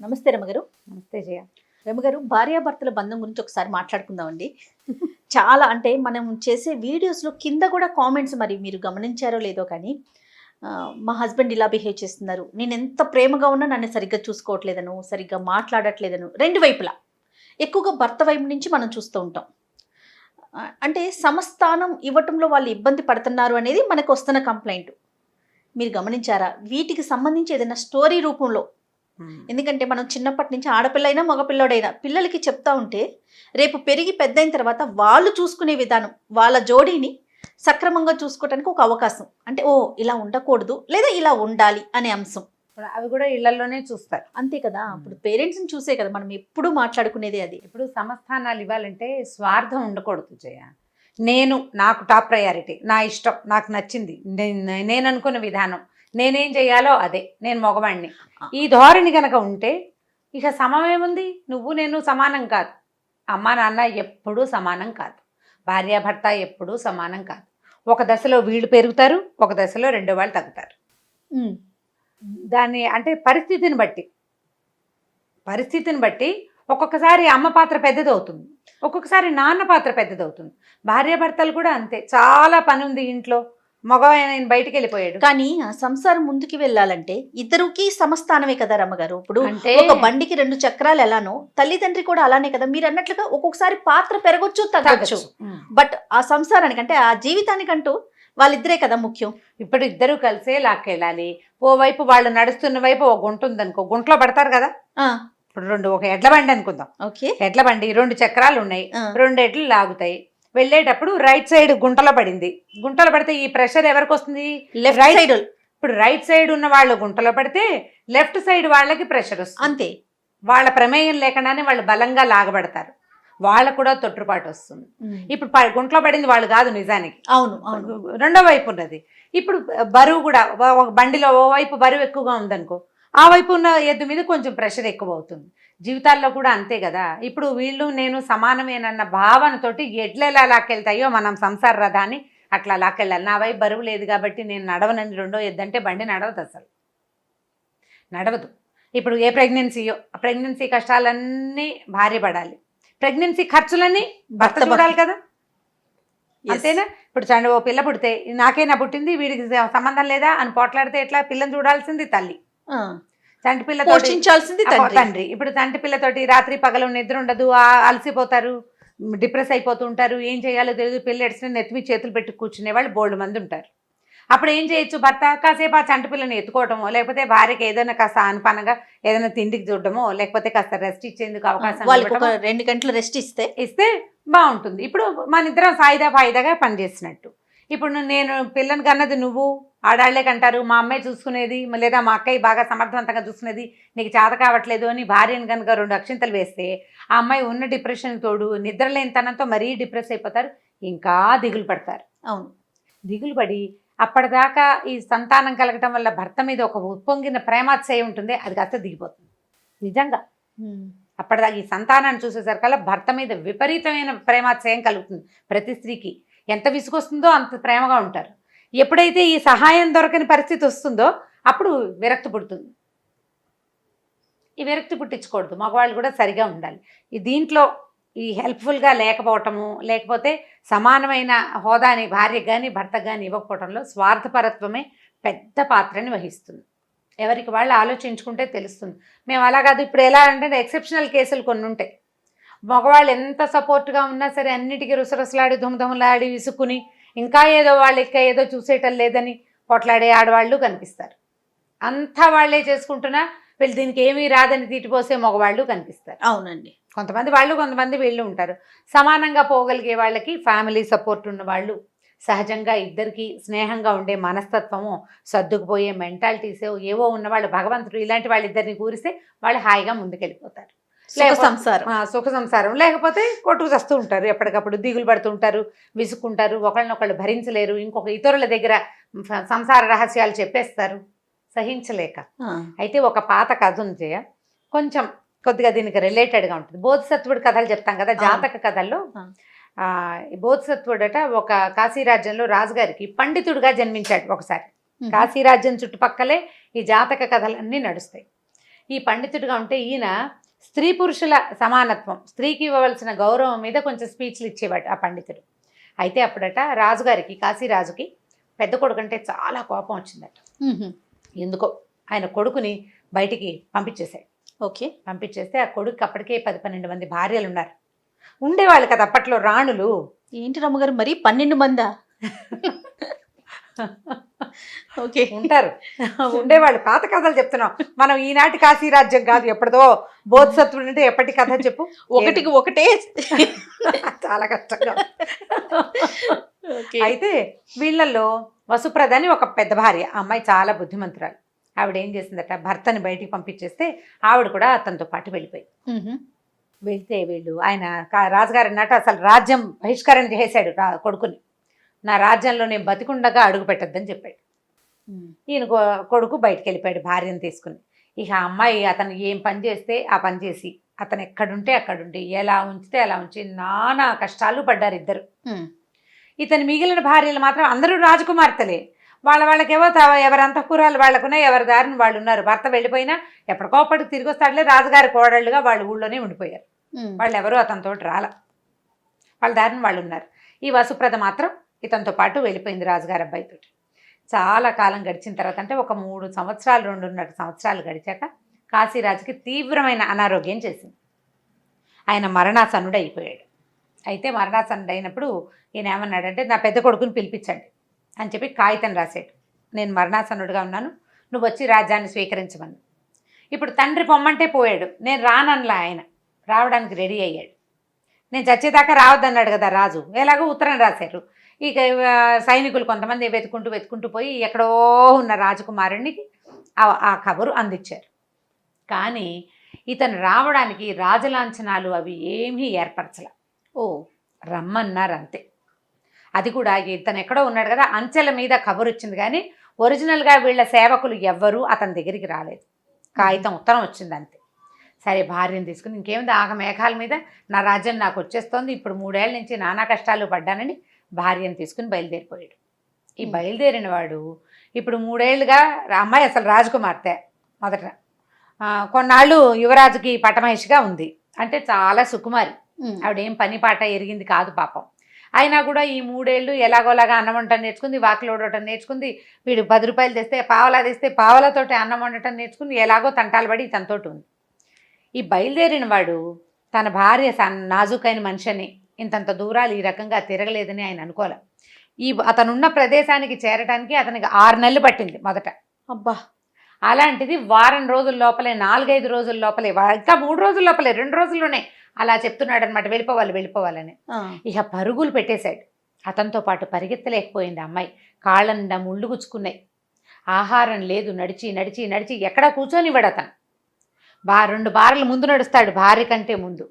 నమస్తే రమగారు. నమస్తే జయ. రమగారు, భార్యాభర్తల బంధం గురించి ఒకసారి మాట్లాడుకుందామండి. చాలా అంటే మనం చేసే వీడియోస్లో కింద కూడా కామెంట్స్, మరి మీరు గమనించారో లేదో కానీ, మా హస్బెండ్ ఇలా బిహేవ్ చేస్తున్నారు, నేను ఎంత ప్రేమగా ఉన్నా నన్ను సరిగ్గా చూసుకోవట్లేదను, సరిగ్గా మాట్లాడట్లేదను, రెండు వైపులా ఎక్కువగా భర్త వైపు నుంచి మనం చూస్తూ ఉంటాం. అంటే సమస్థానం ఇవ్వటంలో వాళ్ళు ఇబ్బంది పడుతున్నారు అనేది మనకు వస్తున్న కంప్లైంట్. మీరు గమనించారా? వీటికి సంబంధించి ఏదైనా స్టోరీ రూపంలో, ఎందుకంటే మనం చిన్నప్పటి నుంచి ఆడపిల్లైనా మగపిల్లడైనా పిల్లలకి చెప్తా ఉంటే రేపు పెరిగి పెద్దయిన తర్వాత వాళ్ళు చూసుకునే విధానం, వాళ్ళ జోడీని సక్రమంగా చూసుకోవటానికి ఒక అవకాశం. అంటే ఓ ఇలా ఉండకూడదు లేదా ఇలా ఉండాలి అనే అంశం. అవి కూడా ఇళ్లలోనే చూస్తారు. అంతే కదా. ఇప్పుడు పేరెంట్స్ని చూసే కదా మనం ఎప్పుడు మాట్లాడుకునేది అది. ఇప్పుడు సమస్థానాలు ఇవ్వాలంటే స్వార్థం ఉండకూడదు జయ. నాకు టాప్ ప్రయారిటీ, నా ఇష్టం, నాకు నచ్చింది, నేను అనుకున్న విధానం, నేనేం చేయాలో అదే, నేను మగవాణ్ణి, ఈ ధోరణి కనుక ఉంటే ఇక సమమేముంది? నువ్వు నేను సమానం కాదు, అమ్మ నాన్న ఎప్పుడూ సమానం కాదు, భార్యాభర్త ఎప్పుడూ సమానం కాదు. ఒక దశలో వీళ్ళు పెరుగుతారు, ఒక దశలో రెండో వాళ్ళు తగ్గుతారు. దాన్ని అంటే పరిస్థితిని బట్టి ఒక్కొక్కసారి అమ్మ పాత్ర పెద్దదవుతుంది, ఒక్కొక్కసారి నాన్న పాత్ర పెద్దదవుతుంది. భార్యాభర్తలు కూడా అంతే. చాలా పని ఉంది ఇంట్లో, మగవాయన బయటికి వెళ్ళిపోయాడు, కానీ ఆ సంసారం ముందుకు వెళ్ళాలంటే ఇద్దరికి సమస్థానమే కదా రమ్మగారు. ఇప్పుడు ఒక బండికి రెండు చక్రాలు ఎలానో తల్లిదండ్రి కూడా అలానే కదా. మీరు అన్నట్లుగా ఒక్కొక్కసారి పాత్ర పెరగొచ్చు, తగ్గచ్చు. బట్ ఆ సంసారానికి అంటే ఆ జీవితానికంటూ వాళ్ళిద్దరే కదా ముఖ్యం. ఇప్పుడు ఇద్దరు కలిసే లాక్కెళ్ళాలి. ఓవైపు వాళ్ళు నడుస్తున్న వైపు ఒక గుంట ఉందనుకో, గుంటలో పడతారు కదా. ఇప్పుడు ఒక ఎడ్ల బండి అనుకుందాం. ఓకే, ఎడ్ల బండి రెండు చక్రాలు ఉన్నాయి, రెండు ఎడ్లు లాగుతాయి. వెళ్ళేటప్పుడు రైట్ సైడ్ గుంటలో పడింది. గుంటలో పడితే ఈ ప్రెషర్ ఎవరికి వస్తుంది? Left side. ఇప్పుడు రైట్ సైడ్ ఉన్న వాళ్ళు గుంటలో పడితే లెఫ్ట్ సైడ్ వాళ్ళకి ప్రెషర్ వస్తుంది. అంతే. వాళ్ళ ప్రమేయం లేకుండానే వాళ్ళు బలంగా లాగబడతారు, వాళ్ళకు కూడా తొట్టుపాటు వస్తుంది. ఇప్పుడు గుంటలో పడింది వాళ్ళు కాదు నిజానికి, అవును అవును, రెండో వైపు ఉన్నది. ఇప్పుడు బరువు కూడా ఒక బండిలో ఓ వైపు బరువు ఎక్కువగా ఉందనుకో, ఆ వైపు ఉన్న ఎద్దు మీద కొంచెం ప్రెషర్ ఎక్కువ అవుతుంది. జీవితాల్లో కూడా అంతే కదా. ఇప్పుడు వీళ్ళు నేను సమానమేనన్న భావనతోటి ఎడ్లు ఎలా లాక్కెళ్తాయో మనం సంసార రథాన్ని అట్లా లాక్కెళ్ళాలి. నా వైపు బరువు లేదు కాబట్టి నేను నడవనని రెండో ఎద్దంటే బండి నడవదు, అసలు నడవదు. ఇప్పుడు ఏ ప్రెగ్నెన్సీ కష్టాలన్నీ భార్య పడాలి, ప్రెగ్నెన్సీ ఖర్చులన్నీ భర్త చూడాలి కదా, అంతేనా? ఇప్పుడు ఓ పిల్ల పుడితే నాకేనా పుట్టింది, వీడికి సంబంధం లేదా అని పోట్లాడితే ఎట్లా? పిల్లని చూడాల్సింది తల్లి, చంటి పిల్ల పోషించాల్సింది తండ్రి. ఇప్పుడు చంటి పిల్లతోటి రాత్రి పగలు నిద్ర ఉండదు, అలసిపోతారు, డిప్రెస్ అయిపోతూ ఉంటారు, ఏం చేయాలో తెలియదు. పిల్ల ఎడిసిన నెత్తిమి చేతులు పెట్టి కూర్చునే వాళ్ళు బోల్డ్ మంది ఉంటారు. అప్పుడు ఏం చేయొచ్చు? భర్త కాసేపు ఆ చంటి పిల్లని ఎత్తుకోవటమో, లేకపోతే భార్యకి ఏదైనా కాస్త అనుపనగా ఏదైనా తిండికి చూడటమో, లేకపోతే కాస్త రెస్ట్ ఇచ్చేందుకు అవకాశం, వాళ్ళకి 2 గంటలు రెస్ట్ ఇస్తే బాగుంటుంది. ఇప్పుడు మన ఇద్దరం ఫాయిదాగా పనిచేసినట్టు. ఇప్పుడు నేను పిల్లని కన్నది నువ్వు, ఆడాళ్లే కంటారు, మా అమ్మాయి చూసుకునేది లేదా మా అక్కయ్య బాగా సమర్థవంతంగా చూసుకునేది, నీకు చేత కావట్లేదు అని భార్యను కనుక 2 అక్షింతలు వేస్తే ఆ అమ్మాయి ఉన్న డిప్రెషన్ తోడు నిద్రలేనితనంతో మరీ డిప్రెస్ అయిపోతారు, ఇంకా దిగులు పడతారు. అవును, దిగులు పడి అప్పటిదాకా ఈ సంతానం కలగటం వల్ల భర్త మీద ఒక ఉప్పొంగిన ప్రేమాత్సయ ఉంటుంది, అది కాస్త దిగిపోతుంది నిజంగా. అప్పటిదాకా ఈ సంతానాన్ని చూసేసరికల్లా భర్త మీద విపరీతమైన ప్రేమాత్సయం కలుగుతుంది. ప్రతి స్త్రీకి ఎంత విసుగొస్తుందో అంత ప్రేమగా ఉంటారు. ఎప్పుడైతే ఈ సహాయం దొరకని పరిస్థితి వస్తుందో అప్పుడు విరక్తి పుడుతుంది. ఈ విరక్తి పుట్టించకూడదు, మగవాళ్ళు కూడా సరిగా ఉండాలి. దీంట్లో ఈ హెల్ప్ఫుల్గా లేకపోవటము, లేకపోతే సమానమైన హోదాని భార్యకు కానీ భర్తకు కానీ ఇవ్వకపోవటంలో స్వార్థపరత్వమే పెద్ద పాత్రని వహిస్తుంది. ఎవరికి వాళ్ళు ఆలోచించుకుంటే తెలుస్తుంది. మేము అలా కాదు. ఇప్పుడు ఎలా అంటే ఎక్సెప్షనల్ కేసులు కొన్ని ఉంటాయి, మగవాళ్ళు ఎంత సపోర్ట్గా ఉన్నా సరే అన్నిటికీ రుసరుసలాడి దుమదుమలాడి విసుక్కుని ఇంకా ఏదో వాళ్ళు ఏదో చూసేయటం లేదని కొట్లాడే ఆడవాళ్ళు కనిపిస్తారు. అంతా వాళ్ళే చేసుకుంటున్నా వీళ్ళు దీనికి ఏమీ రాదని తీటిపోసే మగవాళ్ళు కనిపిస్తారు. అవునండి, కొంతమంది వాళ్ళు కొంతమంది వీళ్ళు ఉంటారు. సమానంగా పోగలిగే వాళ్ళకి ఫ్యామిలీ సపోర్ట్ ఉన్న వాళ్ళు, సహజంగా ఇద్దరికి స్నేహంగా ఉండే మనస్తత్వము, సర్దుకుపోయే మెంటాలిటీస్ ఏవో ఉన్నవాళ్ళు, భగవంతుడు ఇలాంటి వాళ్ళిద్దరిని కూరిస్తే వాళ్ళు హాయిగా ముందుకెళ్ళిపోతారు. సుఖ సంసారం. లేకపోతే కొట్టుకు చస్తూ ఉంటారు, ఎప్పటికప్పుడు దిగులు పడుతుంటారు, విసుక్కుంటారు, ఒకళ్ళనొకళ్ళు భరించలేరు, ఇంకొక ఇతరుల దగ్గర సంసార రహస్యాలు చెప్పేస్తారు సహించలేక. అయితే ఒక పాత కథ ఉంది, కొంచెం కొద్దిగా దీనికి రిలేటెడ్గా ఉంటుంది. బోధిసత్వుడి కథలు చెప్తాం కదా, జాతక కథల్లో. బోధిసత్వుడట ఒక కాశీరాజ్యంలో రాజుగారికి పండితుడిగా జన్మించాడు. ఒకసారి కాశీరాజ్యం చుట్టుపక్కలే ఈ జాతక కథలన్నీ నడుస్తాయి. ఈ పండితుడిగా ఉంటే ఈయన స్త్రీ పురుషుల సమానత్వం, స్త్రీకి ఇవ్వవలసిన గౌరవం మీద కొంచెం స్పీచ్లు ఇచ్చేవాడు ఆ పండితుడు. అయితే అప్పుడట రాజుగారికి, కాశీరాజుకి పెద్ద కొడుకు అంటే చాలా కోపం వచ్చిందట. ఎందుకో ఆయన కొడుకుని బయటికి పంపించేశాడు. ఓకే. పంపించేస్తే ఆ కొడుకు అప్పటికే 10-12 మంది భార్యలు ఉన్నారు. ఉండేవాళ్ళు కదా అప్పట్లో రాణులు. ఏంటి రమ్మగారు మరి 12 మందా? ఓకే. ఉంటారు, ఉండేవాళ్ళు. పాత కథలు చెప్తున్నాం మనం, ఈనాటి కాశీ రాజ్యం కాదు, ఎప్పటిదో బోధసత్వుడు అంటే ఎప్పటి కథ చెప్పు. ఒకటికి ఒకటే చాలా కష్టంగా. అయితే వీళ్ళల్లో వసుప్రద అని ఒక పెద్ద భార్య, ఆ అమ్మాయి చాలా బుద్ధిమంతురాలు. ఆవిడ ఏం చేసిందట, భర్తని బయటికి పంపించేస్తే ఆవిడ కూడా అతనితో పాటు వెళ్ళిపోయి. వెళ్తే వీళ్ళు ఆయన రాజుగారు అన్నట్టు అసలు రాజ్యం బహిష్కరణ చేశాడు కొడుకుని. నా రాజ్యంలో నేను బతికుండగా అడుగు పెట్టద్దని చెప్పాడు. ఈయన కొడుకు బయటికి వెళ్ళిపోయాడు భార్యను తీసుకుని. ఇక ఆ అమ్మాయి అతను ఏం పని చేస్తే ఆ పని చేసి, అతను ఎక్కడుంటే అక్కడుండి, ఎలా ఉంచితే అలా ఉంచి నానా కష్టాలు పడ్డారు ఇద్దరు. ఇతని మిగిలిన భార్యలు మాత్రం అందరూ రాజకుమార్తెలే. వాళ్ళకేవో ఎవరి అంతఃపురాలు వాళ్ళకున్నా, ఎవరి దారిని వాళ్ళు ఉన్నారు. భర్త వెళ్ళిపోయినా ఎప్పటికోప్పటికి తిరిగి వస్తాడులే, రాజుగారి కోడళ్ళుగా వాళ్ళు ఊళ్ళోనే ఉండిపోయారు. వాళ్ళు ఎవరూ అతనితో రాల, వాళ్ళ దారిని వాళ్ళు ఉన్నారు. ఈ వసుప్రద మాత్రం ఇతనితో పాటు వెళ్ళిపోయింది రాజుగారి అబ్బాయితో. చాలా కాలం గడిచిన తర్వాత, అంటే ఒక 3 సంవత్సరాలు 2.5 సంవత్సరాలు గడిచాక కాశీరాజుకి తీవ్రమైన అనారోగ్యం చేసింది. ఆయన మరణాసన్నుడు అయిపోయాడు. అయితే మరణాసన్నుడు అయినప్పుడు ఈయన ఏమన్నాడంటే, నా పెద్ద కొడుకుని పిలిపించండి అని చెప్పి కాగితం రాశాడు. నేను మరణాసన్నుడిగా ఉన్నాను, నువ్వు వచ్చి రాజ్యాన్ని స్వీకరించమని. ఇప్పుడు తండ్రి పొమ్మంటే పోయాడు, నేను రానన్లా. ఆయన రావడానికి రెడీ అయ్యాడు. నేను చచ్చేదాకా రావద్దన్నాడు కదా రాజు, ఎలాగో ఉత్తరం రాశారు. ఇక సైనికులు కొంతమంది వెతుకుంటూ పోయి ఎక్కడో ఉన్న రాజకుమారునికి ఆ కబురు అందించారు. కానీ ఇతను రావడానికి రాజలాంఛనాలు అవి ఏమీ ఏర్పరచలే. రమ్మన్నారు అంతే. అది కూడా ఇతను ఎక్కడో ఉన్నాడు కదా, అంచెల మీద కబురు వచ్చింది, కానీ ఒరిజినల్గా వీళ్ళ సేవకులు ఎవ్వరూ అతని దగ్గరికి రాలేదు. కాగితం ఉత్తరం వచ్చింది అంతే. సరే భార్యను తీసుకుని, ఇంకేముంది ఆగ మేఘాల మీద నా రాజ్యం నాకు వచ్చేస్తోంది, ఇప్పుడు 3 ఏళ్ళ నుంచి నానా కష్టాలు పడ్డానని భార్యను తీసుకుని బయలుదేరిపోయాడు. ఈ బయలుదేరిన వాడు ఇప్పుడు 3 ఏళ్ళుగా, అమ్మాయి అసలు రాజకుమార్తె మొదట, కొన్నాళ్ళు యువరాజుకి పట్టమహిషిగా ఉంది. అంటే చాలా సుకుమారి, ఆవిడేం పని పాట ఎరిగింది కాదు పాపం. అయినా కూడా ఈ 3 ఏళ్ళు ఎలాగోలాగా అన్నం వండటం నేర్చుకుంది, వాకిలు ఊడటం నేర్చుకుంది. వీడు 10 రూపాయలు తెస్తే పావలా తెస్తే పావలతోటి అన్నం వండటం నేర్చుకుంది. ఎలాగో తంటాలు పడి తనతోటి ఉంది. ఈ బయలుదేరిన వాడు తన భార్య నాజుకైన మనిషిని ఇంతంత దూరాలు ఈ రకంగా తిరగలేదని ఆయన అనుకోలే. అతనున్న ప్రదేశానికి చేరడానికి అతనికి 6 నెలలు పట్టింది మొదట. అబ్బా. అలాంటిది వారం రోజుల లోపలే, 4-5 రోజుల లోపలే, ఇంకా 3 రోజుల లోపలే, 2 రోజుల్లోనే అలా చెప్తున్నాడు అనమాట, వెళ్ళిపోవాలని. ఇక పరుగులు పెట్టేశాడు. అతనితో పాటు పరిగెత్తలేకపోయింది అమ్మాయి. కాళ్ళ నిండా ముళ్ళు గుచ్చుకున్నాయి. ఆహారం లేదు, నడిచి ఎక్కడా కూర్చొనివ్వడు అతను. 2 బార్లు ముందు నడుస్తాడు భార్య కంటే ముందు.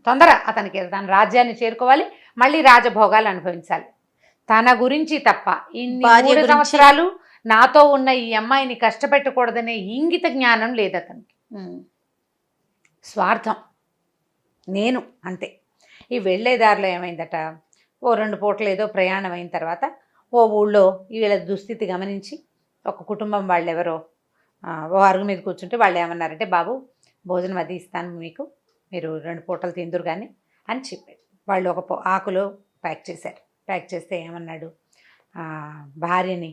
తొందర అతనికి, తన రాజ్యాన్ని చేరుకోవాలి, మళ్ళీ రాజభోగాలు అనుభవించాలి. తన గురించి తప్ప ఇన్ని 3 సంవత్సరాలు నాతో ఉన్న ఈ అమ్మాయిని కష్టపెట్టకూడదనే ఇంగిత జ్ఞానం లేదు అతనికి. స్వార్థం, నేను అంతే. ఈ వెళ్ళేదారిలో ఏమైందట, ఓ 2 పూటలు ఏదో ప్రయాణం అయిన తర్వాత ఓ ఊళ్ళో వీళ్ళ దుస్థితి గమనించి ఒక కుటుంబం వాళ్ళు ఎవరో ఓ అరుగు మీద కూర్చుంటే వాళ్ళు ఏమన్నారంటే, బాబు భోజనం అది ఇస్తాను మీకు, మీరు 2 పూటలు తిందురు కానీ అని చెప్పాడు. వాళ్ళు ఒక ఆకులో ప్యాక్ చేశారు. ప్యాక్ చేస్తే ఏమన్నాడు, భార్యని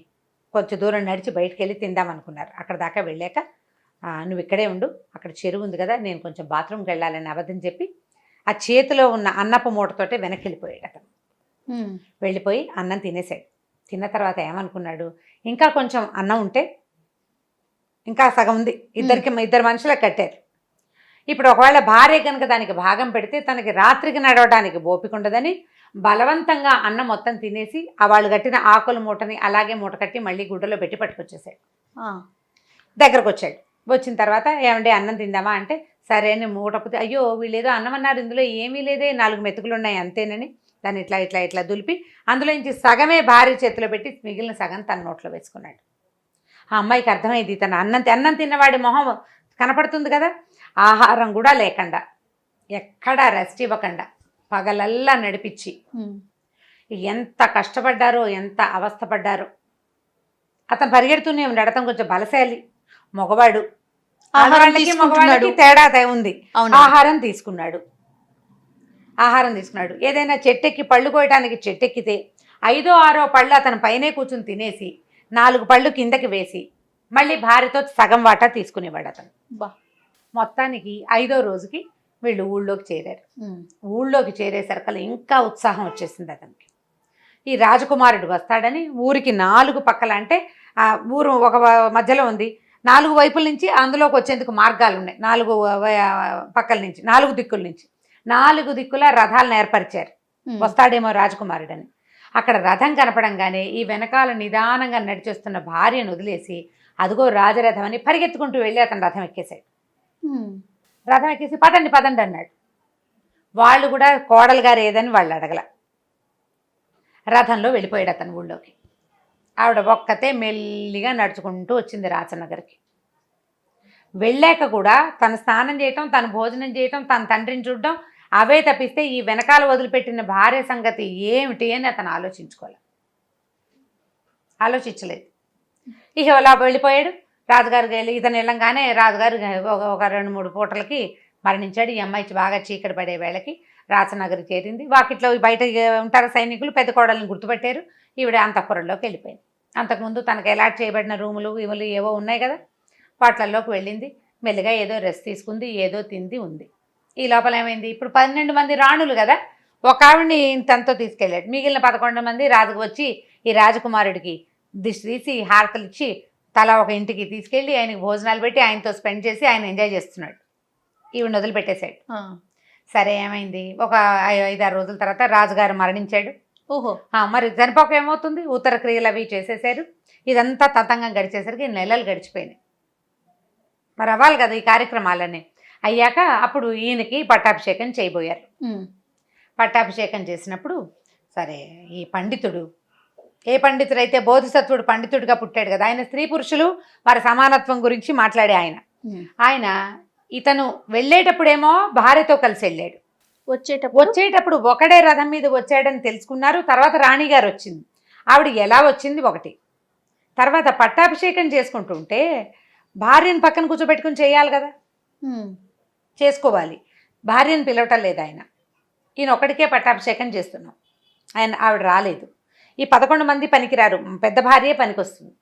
కొంచెం దూరం నడిచి బయటికి వెళ్ళి తిందామనుకున్నారు. అక్కడ దాకా వెళ్ళాక, నువ్వు ఇక్కడే ఉండు, అక్కడ చెరువు ఉంది కదా, నేను కొంచెం బాత్రూమ్కి వెళ్ళాలని అబద్ధం చెప్పి ఆ చేతిలో ఉన్న అన్నపు మూటతోటే వెనక్కి వెళ్ళిపోయాడు అతను. వెళ్ళిపోయి అన్నం తినేసాడు. తిన్న తర్వాత ఏమనుకున్నాడు, ఇంకా కొంచెం అన్నం ఉంటే, ఇంకా సగం ఉంది, ఇద్దరు మనుషులకు కట్టారు. ఇప్పుడు ఒకవేళ భార్య కనుక దానికి భాగం పెడితే తనకి రాత్రికి నడవడానికి ఓపిక ఉండదని బలవంతంగా అన్నం మొత్తం తినేసి వాళ్ళు కట్టిన ఆకుల మూటని అలాగే మూట కట్టి మళ్ళీ గుడ్డలో పెట్టి పట్టుకొచ్చేసాడు. దగ్గరకు వచ్చాడు. వచ్చిన తర్వాత ఏమంటే అన్నం తిందామా అంటే, సరే అని మూటపోతే, అయ్యో వీళ్ళు ఏదో అన్నం అన్నారు, ఇందులో ఏమీ లేదే, 4 మెతుకులు ఉన్నాయి అంతేనని దాన్ని ఇట్లా దులిపి అందులో నుంచి సగమే భార్య చేతిలో పెట్టి మిగిలిన సగం తన నోట్లో వేసుకున్నాడు. ఆ అమ్మాయికి అర్థమైంది, తన అన్నం తిన్నవాడి మొహం కనపడుతుంది కదా, ఆహారం కూడా లేకుండా, ఎక్కడా రెస్ట్ ఇవ్వకుండా పగలల్లా నడిపించి ఎంత కష్టపడ్డారో, ఎంత అవస్థపడ్డారో. అతను పరిగెడుతూనే ఉన్నాడు. అతను కొంచెం బలశాలి, మగవాడు, ఆహారం ఆడవాళ్ళకి తీసుకుంటున్నాడు. మగవాళ్ళకి తేడా ఉంది. అవును. ఆహారం తీసుకున్నాడు. ఏదైనా చెట్టెక్కి పళ్ళు కోయటానికి చెట్టెక్కితే 5 6 పళ్ళు అతను పైనే కూర్చుని తినేసి 4 పళ్ళు కిందకి వేసి మళ్ళీ భార్యతో సగం వాటా తీసుకునేవాడు అతను. బా. మొత్తానికి 5వ రోజుకి వీళ్ళు ఊళ్ళోకి చేరారు. ఊళ్ళోకి చేరేసరికల్లా ఇంకా ఉత్సాహం వచ్చేసింది అతనికి. ఈ రాజకుమారుడు వస్తాడని ఊరికి 4 పక్కల, అంటే ఆ ఊరు ఒక మధ్యలో ఉంది, 4 వైపుల నుంచి అందులోకి వచ్చేందుకు మార్గాలు ఉన్నాయి. 4 పక్కల నుంచి, 4 దిక్కుల నుంచి, 4 దిక్కుల రథాలను ఏర్పరిచారు. వస్తాడేమో రాజకుమారుడని. అక్కడ రథం కనపడంగానే ఈ వెనకాల నిదానంగా నడిచొస్తున్న భార్యను వదిలేసి అదిగో రాజరథం అని పరిగెత్తుకుంటూ వెళ్ళి అతను రథం ఎక్కేశాడు. రథం ఎక్కేసి పదండి పదండి అన్నాడు. వాళ్ళు కూడా కోడలు గారు ఏదని వాళ్ళు అడగల. రథంలో వెళ్ళిపోయాడు అతను ఊళ్ళోకి. ఆవిడ ఒక్కతే మెల్లిగా నడుచుకుంటూ వచ్చింది రాచనగర్కి. వెళ్ళాక కూడా తను స్నానం చేయటం, తను భోజనం చేయటం, తన తండ్రిని చూడడం అవే తప్పిస్తే ఈ వెనకాల వదిలిపెట్టిన భార్య సంగతి ఏమిటి అని అతను ఆలోచించలేదు. ఇక అలా వెళ్ళిపోయాడు. రాజుగారికి వెళ్ళి ఇతను వెళ్ళంగానే రాజుగారు ఒక 2-3 పూటలకి మరణించాడు. ఈ అమ్మాయి బాగా చీకటి పడే వేళకి రాచనగర్ చేరింది. వాకిట్లో బయట ఉంటారు సైనికులు, పెద్ద కోడల్ని గుర్తుపెట్టారు. ఈవిడ అంతఃపురంలోకి వెళ్ళిపోయింది. అంతకుముందు తనకు అలాట్ చేయబడిన రూములు ఇవులు ఏవో ఉన్నాయి కదా, వాటిల్లోకి వెళ్ళింది. మెల్లిగా ఏదో రెస్ట్ తీసుకుంది, ఏదో తింది ఉంది. ఈ లోపల ఏమైంది, ఇప్పుడు 12 మంది రాణులు కదా, ఒక ఆవిడని తనతో తీసుకెళ్ళాడు. మిగిలిన 11 మంది రాజుకు వచ్చి ఈ రాజకుమారుడికి దిష్టి తీసి హారతలు ఇచ్చి తలా ఒక ఇంటికి తీసుకెళ్ళి ఆయనకి భోజనాలు పెట్టి ఆయనతో స్పెండ్ చేసి ఆయన ఎంజాయ్ చేస్తున్నాడు. ఈవిడ వదిలిపెట్టేశాడు. సరే ఏమైంది, ఒక 5-6 రోజుల తర్వాత రాజుగారు మరణించాడు. ఓహో. మరి చనిపోక ఏమవుతుంది, ఉత్తర క్రియలు అవి చేసేసారు. ఇదంతా తతంగం గడిచేసరికి నెలలు గడిచిపోయినాయి. మరి అవ్వాలి కదా ఈ కార్యక్రమాలన్నీ. అయ్యాక అప్పుడు ఈయనకి పట్టాభిషేకం చేయబోయారు. పట్టాభిషేకం చేసినప్పుడు సరే ఈ పండితుడు, ఏ పండితుడైతే బోధిసత్వుడు పండితుడిగా పుట్టాడు కదా, ఆయన స్త్రీ పురుషులు వారి సమానత్వం గురించి మాట్లాడే ఆయన ఇతను వెళ్ళేటప్పుడేమో భార్యతో కలిసి వెళ్ళాడు. వచ్చేటప్పుడు ఒకడే రథం మీద వచ్చాడని తెలుసుకున్నారు. తర్వాత రాణిగారు వచ్చింది. ఆవిడ ఎలా వచ్చింది ఒకటి. తర్వాత పట్టాభిషేకం చేసుకుంటుంటే భార్యను పక్కన కూర్చోబెట్టుకుని చేయాలి కదా, చేసుకోవాలి. భార్యను పిలవటం లేదు ఆయన. ఈయన ఒక్కడికే పట్టాభిషేకం చేస్తున్నాం. ఆవిడ రాలేదు. ఈ 11 మంది పనికిరారు, పెద్ద భార్యే పనికొస్తుంది.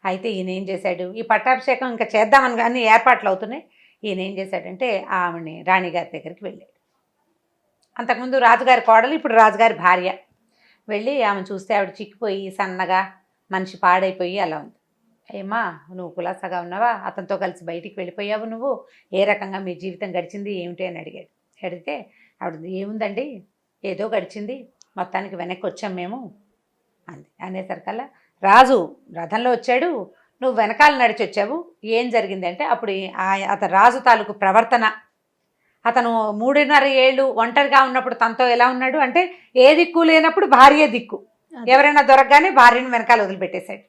అయితే ఈయన ఏం చేశాడు, ఈ పట్టాభిషేకం ఇంకా చేద్దామని కానీ ఏర్పాట్లు అవుతున్నాయి. ఈయన ఏం చేశాడంటే ఆవిడని రాణిగారి దగ్గరికి వెళ్ళాడు. అంతకుముందు రాజుగారి కోడలు, ఇప్పుడు రాజుగారి భార్య. వెళ్ళి ఆమె చూస్తే ఆవిడ చిక్కిపోయి సన్నగా మనిషి పాడైపోయి అలా ఉంది. ఏమా నువ్వు కులాసగా ఉన్నావా, అతనితో కలిసి బయటికి వెళ్ళిపోయావు, నువ్వు ఏ రకంగా మీ జీవితం గడిచింది ఏమిటి అని అడిగాడు. అడిగితే ఆవిడ ఏముందండి, ఏదో గడిచింది, మొత్తానికి వెనక్కి వచ్చాం మేము అంది. అనేసరికల్లా రాజు రథంలో వచ్చాడు, నువ్వు వెనకాల నడిచి వచ్చావు, ఏం జరిగింది అంటే అప్పుడు అతను రాజు తాలూకు ప్రవర్తన, అతను 3.5 ఏళ్ళు ఒంటరిగా ఉన్నప్పుడు తనతో ఎలా ఉన్నాడు అంటే ఏ దిక్కు లేనప్పుడు భార్య దిక్కు, ఎవరైనా దొరకగానే భార్యను వెనకాల వదిలిపెట్టేశాడు.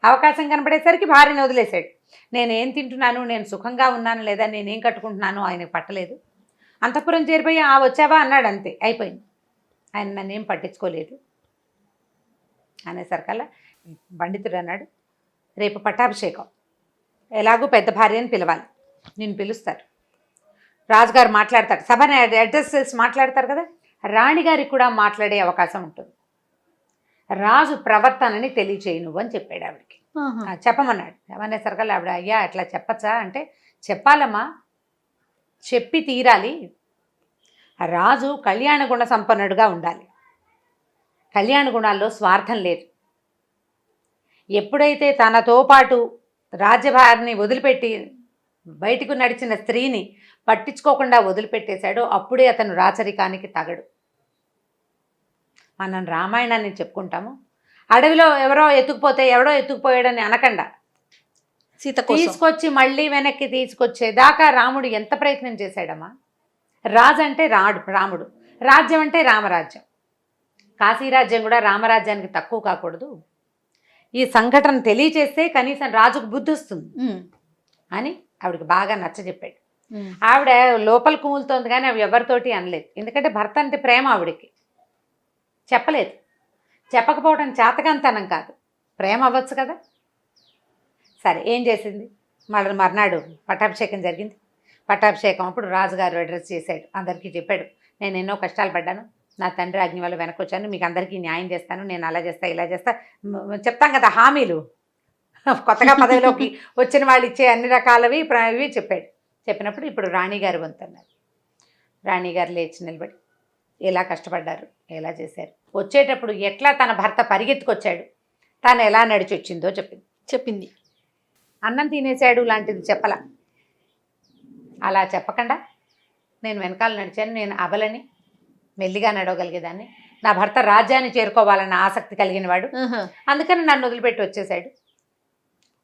అవకాశం కనపడేసరికి భార్యను వదిలేశాడు. నేనేం తింటున్నాను, నేను సుఖంగా ఉన్నాను లేదా, నేనేం కట్టుకుంటున్నాను ఆయనకు పట్టలేదు. అంతఃపురం చేరిపోయి వచ్చావా అన్నాడు, అంతే అయిపోయింది. ఆయన నన్నేం పట్టించుకోలేదు అనేసరికల్లా పండితుడు అన్నాడు, రేపు పట్టాభిషేకం, ఎలాగూ పెద్ద భార్యని పిలవాలి, నిన్ను పిలుస్తారు, రాజుగారు మాట్లాడతారు, సభని అడ్రస్ చేసి మాట్లాడతారు కదా, రాణిగారికి కూడా మాట్లాడే అవకాశం ఉంటుంది, రాజు ప్రవర్తనని తెలియచేయి నువ్వు అని చెప్పాడు ఆవిడకి. చెప్పమన్నాడు. అనేసరికల్లా ఆవిడ అయ్యా అట్లా చెప్పచ్చా అంటే, చెప్పాలమ్మా, చెప్పి తీరాలి. రాజు కళ్యాణ గుణ సంపన్నుడుగా ఉండాలి, కళ్యాణ గుణాల్లో స్వార్థం లేదు. ఎప్పుడైతే తనతో పాటు రాజ్యభారిని వదిలిపెట్టి బయటకు నడిచిన స్త్రీని పట్టించుకోకుండా వదిలిపెట్టేశాడో అప్పుడే అతను రాచరికానికి తగడు. మనం రామాయణాన్ని చెప్పుకుంటాము, అడవిలో ఎవరో ఎత్తుకుపోయాడని అనకుండా సీత తీసుకొచ్చి మళ్ళీ వెనక్కి తీసుకొచ్చేదాకా రాముడు ఎంత ప్రయత్నం చేశాడమ్మా. రాజు అంటే రాముడు, రాజ్యం అంటే రామరాజ్యం. కాశీరాజ్యం కూడా రామరాజ్యానికి తక్కువ కాకూడదు. ఈ సంఘటన తెలియచేస్తే కనీసం రాజుకు బుద్ధి వస్తుంది అని ఆవిడకి బాగా నచ్చజెప్పాడు. ఆవిడ లోపల కుములుతోంది కానీ అవి ఎవరితోటి అనలేదు. ఎందుకంటే భర్త అంటే ప్రేమ ఆవిడకి. చెప్పలేదు. చెప్పకపోవడం చేతకంతనం కాదు, ప్రేమ అవ్వచ్చు కదా. సరే ఏం చేసింది, మర్నాడు పట్టాభిషేకం జరిగింది. పట్టాభిషేకం అప్పుడు రాజుగారు అడ్రస్ చేశాడు, అందరికీ చెప్పాడు, నేను ఎన్నో కష్టాలు పడ్డాను, నా తండ్రి ఆజ్ఞ వల్ల వెనక్కి వచ్చాను, మీకు అందరికీ న్యాయం చేస్తాను, నేను అలా చేస్తా ఇలా చేస్తా చెప్తాం కదా హామీలు. కొత్తగా పదవిలోకి వచ్చిన వాళ్ళు ఇచ్చే అన్ని రకాలవి ఇవి చెప్పాడు. చెప్పినప్పుడు ఇప్పుడు రాణిగారు వంతున్నారు. రాణిగారు లేచి నిలబడి ఎలా కష్టపడ్డారు, ఎలా చేశారు, వచ్చేటప్పుడు ఎట్లా తన భర్త పరిగెత్తుకొచ్చాడు, తను ఎలా నడిచి వచ్చిందో చెప్పింది. అన్నం తినేశాడు లాంటిది చెప్పలా. అలా చెప్పకుండా నేను వెనకాల నడిచాను, నేను అబలని మెల్లిగా నడవగలిగేదాన్ని, నా భర్త రాజ్యాన్ని చేరుకోవాలన్న ఆసక్తి కలిగిన వాడు, అందుకని నన్ను వదిలిపెట్టి వచ్చేసాడు.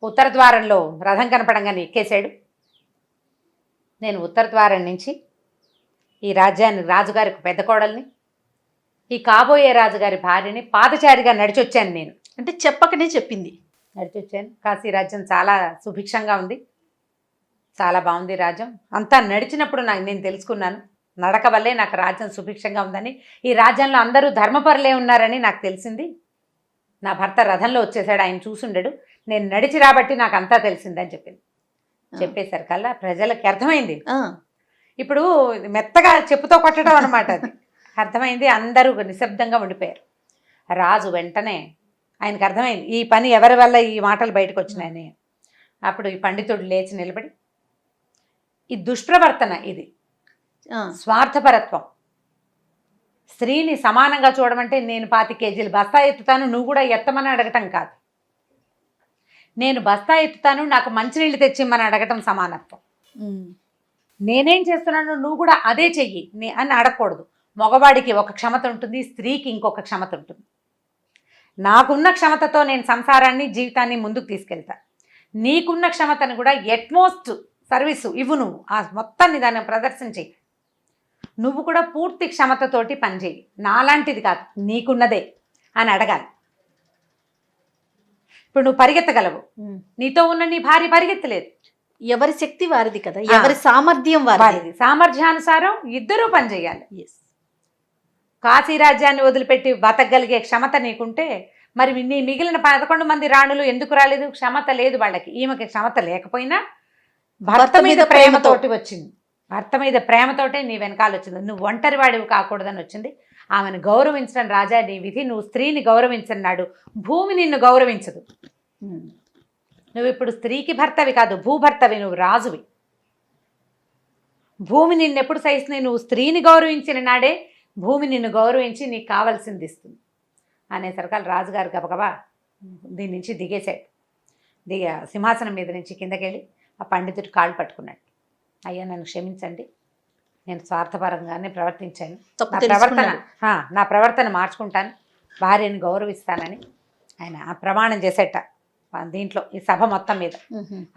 ఉత్తర ద్వారంలో రథం కనపడంగానే ఎక్కేశాడు. నేను ఉత్తర ద్వారం నుంచి ఈ రాజ్యాన్ని, రాజుగారికి పెద్ద కోడల్ని, ఈ కాబోయే రాజుగారి భార్యని పాదచారిగా నడిచొచ్చాను. నేను అంటే చెప్పకనే చెప్పింది. నడిచొచ్చాను. కాశీ రాజ్యం చాలా సుభిక్షంగా ఉంది, చాలా బాగుంది రాజ్యం. అంతా నడిచినప్పుడు నేను తెలుసుకున్నాను, నడక వల్లే నాకు రాజ్యం సుభిక్షంగా ఉందని, ఈ రాజ్యంలో అందరూ ధర్మపరులే ఉన్నారని నాకు తెలిసింది. నా భర్త రథంలో వచ్చేసాడు, ఆయన చూసుండడు, నేను నడిచి రాబట్టి నాకు అంతా తెలిసిందని చెప్పింది. చెప్పేసరికల్లా ప్రజలకి అర్థమైంది. ఇప్పుడు మెత్తగా చెప్పుతో కొట్టడం అనమాట, అది అర్థమైంది. అందరూ నిశ్శబ్దంగా ఉండిపోయారు. రాజు వెంటనే ఆయనకు అర్థమైంది ఈ పని ఎవరి వల్ల ఈ మాటలు బయటకు వచ్చినాయని. అప్పుడు ఈ పండితుడు లేచి నిలబడి, ఈ దుష్ప్రవర్తన, ఇది స్వార్థపరత్వం, స్త్రీని సమానంగా చూడమంటే నేను 25 కేజీలు బస్తా ఎత్తుతాను, నువ్వు కూడా ఎత్తమని అడగటం కాదు, నేను బస్తా ఎత్తుతాను, నాకు మంచినీళ్ళు తెచ్చిమ్మని అడగటం సమానత్వం. నేనేం చేస్తున్నాను నువ్వు కూడా అదే చెయ్యి అని అడగకూడదు. మగవాడికి ఒక క్షమత ఉంటుంది, స్త్రీకి ఇంకొక క్షమత ఉంటుంది. నాకున్న క్షమతతో నేను సంసారాన్ని, జీవితాన్ని ముందుకు తీసుకెళ్తా, నీకున్న క్షమతను కూడా ఎట్మోస్ట్ సర్వీసు ఇవ్వు, నువ్వు ఆ మొత్తాన్ని దాన్ని ప్రదర్శించి నువ్వు కూడా పూర్తి క్షమతతోటి పనిచేయి, నాలాంటిది కాదు నీకున్నదే అని అడగాలి. ఇప్పుడు నువ్వు పరిగెత్తగలవు, నీతో ఉన్న నీ భార్య పరిగెత్తలేదు, ఎవరి శక్తి వారిది కదా, ఎవరి సామర్థ్యం వారిది, సామర్థ్యానుసారం ఇద్దరూ పనిచేయాలి. కాశీ రాజ్యాన్ని వదిలిపెట్టి బతకగలిగే క్షమత నీకుంటే మరి నీ మిగిలిన 11 మంది రాణులు ఎందుకు రాలేదు? క్షమత లేదు వాళ్ళకి. ఈమెకి క్షమత లేకపోయినా భర్త మీద ప్రేమతోటి వచ్చింది, భర్త మీద ప్రేమతోటే నీ వెనకాల వచ్చింది. నువ్వు ఒంటరి వాడివి కాకూడదని వచ్చింది. ఆమెను గౌరవించడం రాజా నీ విధి, నువ్వు స్త్రీని గౌరవించన్నాడు, భూమి నిన్ను గౌరవించదు. నువ్వు ఇప్పుడు స్త్రీకి భర్తవి కాదు, భూభర్తవి, నువ్వు రాజువి. భూమి నిన్నెప్పుడు సహిస్తుంది? నువ్వు స్త్రీని గౌరవించిన నాడే భూమి నిన్ను గౌరవించి నీకు కావాల్సింది ఇస్తుంది అనేసరికాల రాజుగారు గబగబా దీని నుంచి దిగేశాడు. సింహాసనం మీద నుంచి కిందకెళ్ళి ఆ పండితుడి కాళ్ళు పట్టుకున్నాడు. అయ్యా నన్ను క్షమించండి, నేను స్వార్థపరంగానే ప్రవర్తించాను, నా ప్రవర్తన మార్చుకుంటాను, భార్యను గౌరవిస్తానని ఆయన ప్రమాణం చేసేట దీంట్లో, ఈ సభ మొత్తం మీద.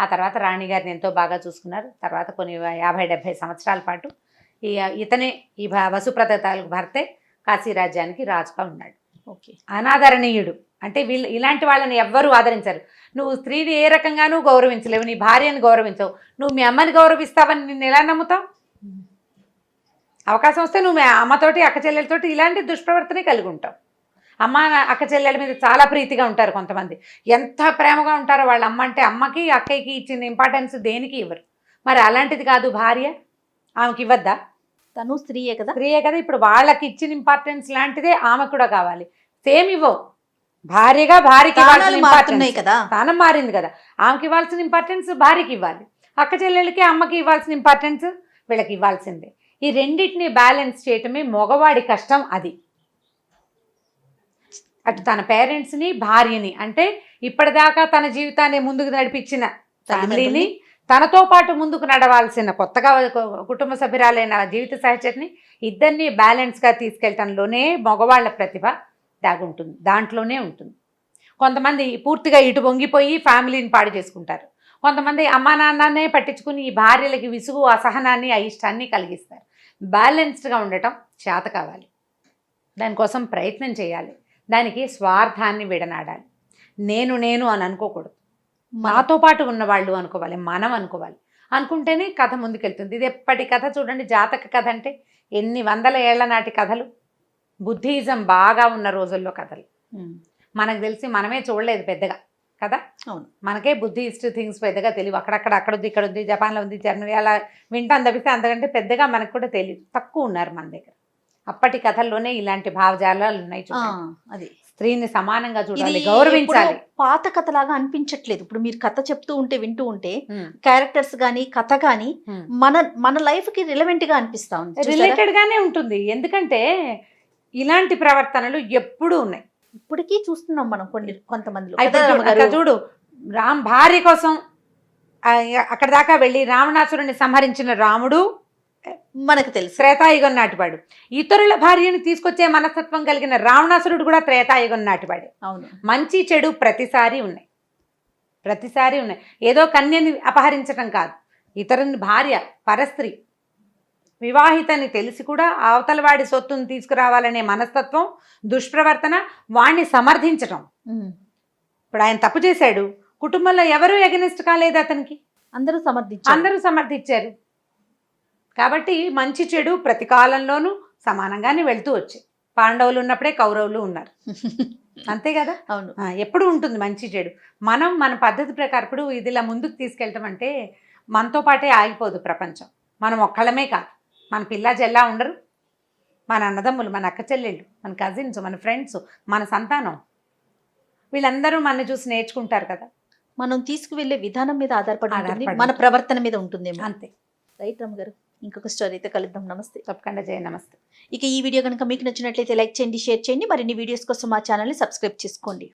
ఆ తర్వాత రాణిగారిని ఎంతో బాగా చూసుకున్నారు. తర్వాత కొన్ని 50-70 సంవత్సరాల పాటు ఇతనే, ఈ వసుప్రత తాలూకు భర్తే కాశీ రాజ్యానికి రాజుగా ఉన్నాడు. అనాదరణీయుడు అంటే వీళ్ళు, ఇలాంటి వాళ్ళని ఎవ్వరూ ఆదరించరు. నువ్వు స్త్రీని ఏ రకంగానూ గౌరవించలేవు, నీ భార్యను గౌరవించవు, నువ్వు మీ అమ్మని గౌరవిస్తావని నిన్ను ఎలా నమ్ముతావు? అవకాశం వస్తే నువ్వు మీ అమ్మతోటి, అక్క చెల్లెలతోటి ఇలాంటి దుష్ప్రవర్తనే కలిగి ఉంటావు. అమ్మ అక్క చెల్లెల మీద చాలా ప్రీతిగా ఉంటారు కొంతమంది, ఎంత ప్రేమగా ఉంటారో వాళ్ళ అమ్మ అంటే. అమ్మకి అక్కయ్యకి ఇచ్చిన ఇంపార్టెన్స్ దేనికి ఇవ్వరు. మరి అలాంటిది కాదు భార్య, ఆమెకి ఇవ్వద్దా? తను స్త్రీయే కదా, స్త్రీయే కదా. ఇప్పుడు వాళ్ళకి ఇచ్చిన ఇంపార్టెన్స్ లాంటిదే ఆమెకు కూడా కావాలి. సేమ్ ఇవ్వవు. భార్యగా భార్యకి కదా, స్థానం మారింది కదా, ఆమెకి ఇవ్వాల్సిన ఇంపార్టెన్స్ భార్యకి ఇవ్వాలి, అక్క చెల్లెలకి అమ్మకి ఇవ్వాల్సిన ఇంపార్టెన్స్ వీళ్ళకి ఇవ్వాల్సిందే. ఈ రెండింటిని బ్యాలెన్స్ చేయటమే మగవాడి కష్టం. అది అటు తన పేరెంట్స్ని, భార్యని, అంటే ఇప్పటిదాకా తన జీవితాన్ని ముందుకు నడిపించిన ఫ్యామిలీని, తనతో పాటు ముందుకు నడవాల్సిన కొత్తగా కుటుంబ సభ్యురాలైన జీవిత సహచరిని, ఇద్దరిని బ్యాలెన్స్గా తీసుకెళ్ళటంలోనే మగవాళ్ళ ప్రతిభ దాగుంటుంది, దాంట్లోనే ఉంటుంది. కొంతమంది పూర్తిగా ఇటు వంగిపోయి ఫ్యామిలీని పాడు చేసుకుంటారు. కొంతమంది అమ్మా నాన్ననే పట్టించుకుని ఈ భార్యలకి విసుగు, అసహనాన్ని, అయిష్టాన్ని కలిగిస్తారు. బ్యాలెన్స్డ్గా ఉండటం చేత కావాలి, దానికోసం ప్రయత్నం చేయాలి. దానికి స్వార్థాన్ని విడనాడాలి. నేను అని అనుకోకూడదు, నాతో పాటు ఉన్నవాళ్ళు అనుకోవాలి, మనం అనుకోవాలి. అనుకుంటేనే కథ ముందుకెళ్తుంది. ఇది ఎప్పటి కథ చూడండి, జాతక కథ అంటే ఎన్ని వందల ఏళ్ల నాటి కథలు, బుద్ధిజం బాగా ఉన్న రోజుల్లో కథలు. మనకు తెలిసి మనమే చూడలేదు పెద్దగా, కదా. అవును. మనకే బుద్ధిస్ట్ థింగ్స్ పెద్దగా తెలియదు. అక్కడ ఉంది, ఇక్కడ ఉంది, జపాన్లో ఉంది, జర్మనీ అలా వింటాం తప్పిస్తే అంతకంటే పెద్దగా మనకు కూడా తెలియదు. తక్కువ ఉన్నారు మన దగ్గర. అప్పటి కథల్లోనే ఇలాంటి భావజాలాలు ఉన్నాయి చూడండి. అది స్త్రీని సమానంగా చూడాలి, ఇది గౌరవించాలి. ఎప్పుడో పాత కథలాగా అనిపించట్లేదు. ఇప్పుడు మీరు కథ చెప్తూ ఉంటే వింటూ ఉంటే ఉమ్, క్యారెక్టర్స్ గానీ కథ గానీ ఉమ్. మన లైఫ్ కి రిలవెంట్ గా అనిపిస్తా ఉంది. చూసారా? రిలేటెడ్ గానే ఉంటుంది. ఎందుకంటే ఇలాంటి ప్రవర్తనలు ఎప్పుడూ ఉన్నాయి. ఇప్పటికీ చూస్తున్నాం మనం కొంతమందిలో. అయితే కదా చూడు, రమగారు? అక్కడ చూడు, రామ్ భార్య కోసం అక్కడ దాకా వెళ్ళి రావణాసురుని సంహరించిన రాముడు మనకు తెలుసు. త్రేతాయుగం నాటివాడు. ఇతరుల భార్యను తీసుకొచ్చే మనస్తత్వం కలిగిన రావణాసురుడు కూడా త్రేతాయుగం నాటివాడు. అవును. మంచి చెడు ప్రతిసారి ఉన్నాయి. ఏదో కన్యని అపహరించటం కాదు, ఇతరుని భార్య పరస్త్రీ వివాహితని తెలిసి కూడా అవతల వాడి సొత్తును తీసుకురావాలనే మనస్తత్వం, దుష్ప్రవర్తన, వాణ్ణి సమర్థించటం. ఇప్పుడు ఆయన తప్పు చేశాడు, కుటుంబంలో ఎవరు ఎగనిస్ట్ కాలేదు అతనికి, అందరూ సమర్థించారు. కాబట్టి మంచి చెడు ప్రతి కాలంలోనూ సమానంగానే వెళ్తూ వచ్చాయి. పాండవులు ఉన్నప్పుడే కౌరవులు ఉన్నారు, అంతే కదా. అవును. ఎప్పుడు ఉంటుంది మంచి చెడు. మనం మన పద్ధతి ప్రకారం ఇప్పుడు ఇది ఇలా ముందుకు తీసుకెళ్ళటం అంటే మనతో పాటే ఆగిపోదు ప్రపంచం. మనం ఒక్కళ్ళమే కాదు, మన పిల్ల జల్లా ఉండరు, మన అన్నదమ్ములు, మన అక్క చెల్లెళ్ళు, మన కజిన్స్, మన ఫ్రెండ్స్, మన సంతానం, వీళ్ళందరూ మన చూసి నేర్చుకుంటారు కదా. మనం తీసుకువెళ్ళే విధానం మీద ఆధారపడి ఉంటుంది, ఆధారపడి మన ప్రవర్తన మీద ఉంటుందేమో. అంతే. రైట్ రమ్మ గారు, ఇంకొక స్టోరీతో కలుద్దాం. నమస్తే. తప్పకుండా చేయండి. నమస్తే. ఇక ఈ వీడియో కనుక మీకు నచ్చినట్లయితే లైక్ చేయండి, షేర్ చేయండి. మరిన్ని వీడియోస్ కోసం మా ఛానల్ని సబ్స్క్రైబ్ చేసుకోండి.